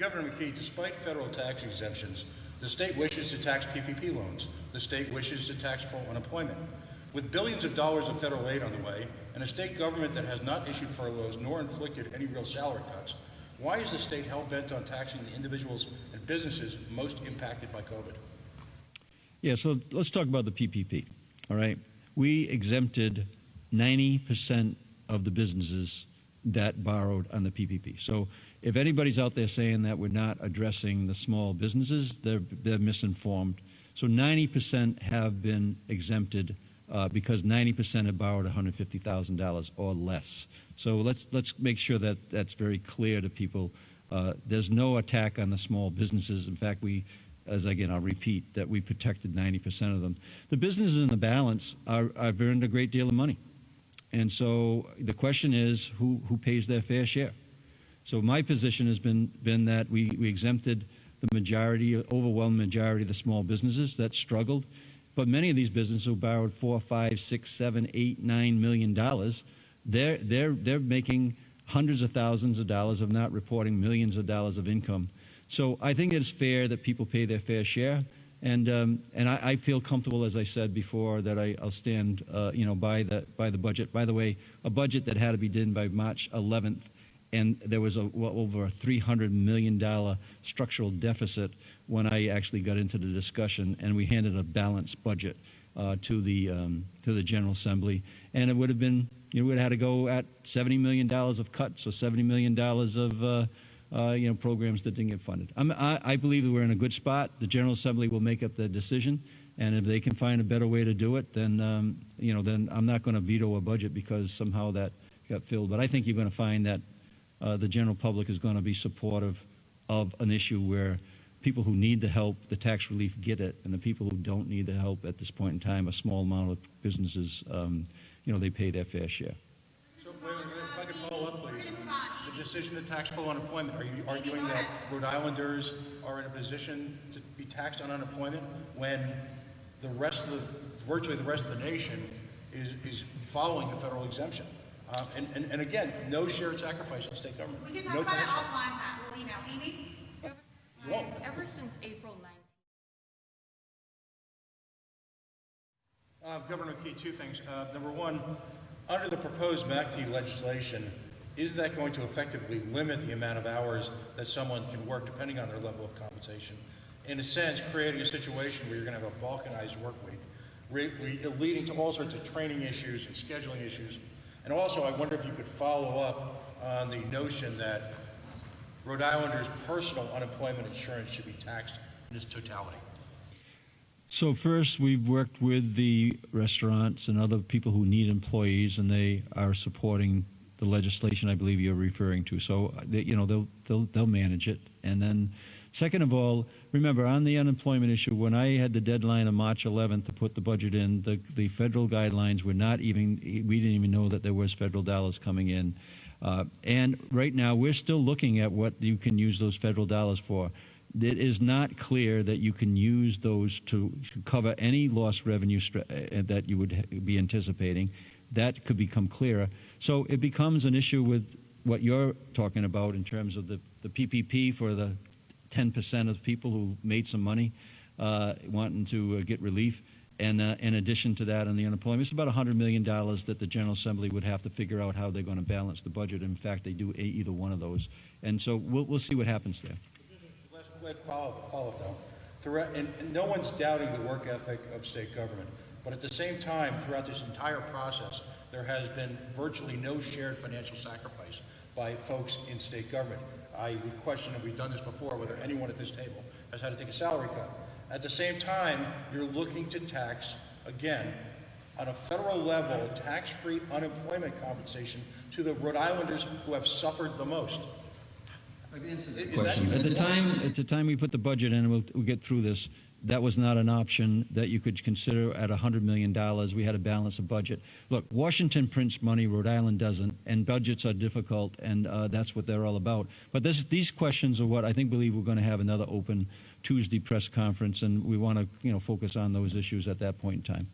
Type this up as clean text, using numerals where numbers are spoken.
Governor McKee, despite federal tax exemptions, the state wishes to tax PPP loans. The state wishes to tax full unemployment. With billions of dollars of federal aid on the way, and a state government that has not issued furloughs nor inflicted any real salary cuts, why is the state hell-bent on taxing the individuals and businesses most impacted by COVID? Yeah, so let's talk about the PPP, all right? We exempted 90% of the businesses that borrowed on the PPP. So if anybody's out there saying that we're not addressing the small businesses, they're misinformed. So 90% have been exempted because 90% have borrowed $150,000 or less. So let's make sure that that's very clear to people. There's no attack on the small businesses. In fact, I'll repeat that we protected 90% of them. The businesses in the balance have earned a great deal of money. And so the question is, who pays their fair share? So my position has been that we exempted the overwhelming majority of the small businesses that struggled. But many of these businesses who borrowed $4, $5, $6, $7, $8, $9 million, they're making hundreds of thousands of dollars of not reporting millions of dollars of income. So I think it's fair that people pay their fair share. And I feel comfortable, as I said before, that I'll stand, by the budget. By the way, a budget that had to be done by March 11th, and there was over a $300 million structural deficit when I actually got into the discussion, and we handed a balanced budget to the General Assembly, and it would have been, we'd have had to go at $70 million of cuts, or $70 million of programs that didn't get funded. I believe that we're in a good spot. The General Assembly will make up the decision, and if they can find a better way to do it, then then I'm not going to veto a budget because somehow that got filled. But I think you're going to find that the general public is going to be supportive of an issue where people who need the help, the tax relief, get it, and the people who don't need the help at this point in time, a small amount of businesses, they pay their fair share. So, if I could follow up, please. The decision to tax full unemployment, are you arguing that Rhode Islanders are in a position to be taxed on unemployment when virtually the rest of the nation is following the federal exemption? And again, no shared sacrifice in state government. We can talk about it offline, Pat. We'll email. Amy? Ever since April 19th. Governor McKee, two things. Number one, under the proposed MACT legislation, is that going to effectively limit the amount of hours that someone can work depending on their level of compensation? In a sense, creating a situation where you're going to have a balkanized work week, leading to all sorts of training issues and scheduling issues. And also, I wonder if you could follow up on the notion that Rhode Islanders' personal unemployment insurance should be taxed in its totality. So first, we've worked with the restaurants and other people who need employees, and they are supporting the legislation I believe you're referring to. So they'll manage it. And then, second of all, remember on the unemployment issue, when I had the deadline of March 11th to put the budget in, the federal guidelines were we didn't even know that there was federal dollars coming in. And right now, we're still looking at what you can use those federal dollars for. It is not clear that you can use those to cover any lost revenue that you would be anticipating. That could become clearer. So it becomes an issue with what you're talking about in terms of the PPP for the 10% of people who made some money wanting to get relief. And in addition to that, on the unemployment, it's about $100 million that the General Assembly would have to figure out how they're going to balance the budget. In fact, they do either one of those. And so we'll see what happens there. Let's follow though. And no one's doubting the work ethic of state government. But at the same time, throughout this entire process, there has been virtually no shared financial sacrifice by folks in state government. I would question, have we done this before, whether anyone at this table has had to take a salary cut. At the same time, you're looking to tax, again, on a federal level, tax-free unemployment compensation to the Rhode Islanders who have suffered the most. At the time we put the budget in, we'll get through this, that was not an option that you could consider at $100 million. We had to balance a budget. Look, Washington prints money, Rhode Island doesn't, and budgets are difficult, and that's what they're all about. But these questions are what I believe we're going to have another open Tuesday press conference, and we want to focus on those issues at that point in time.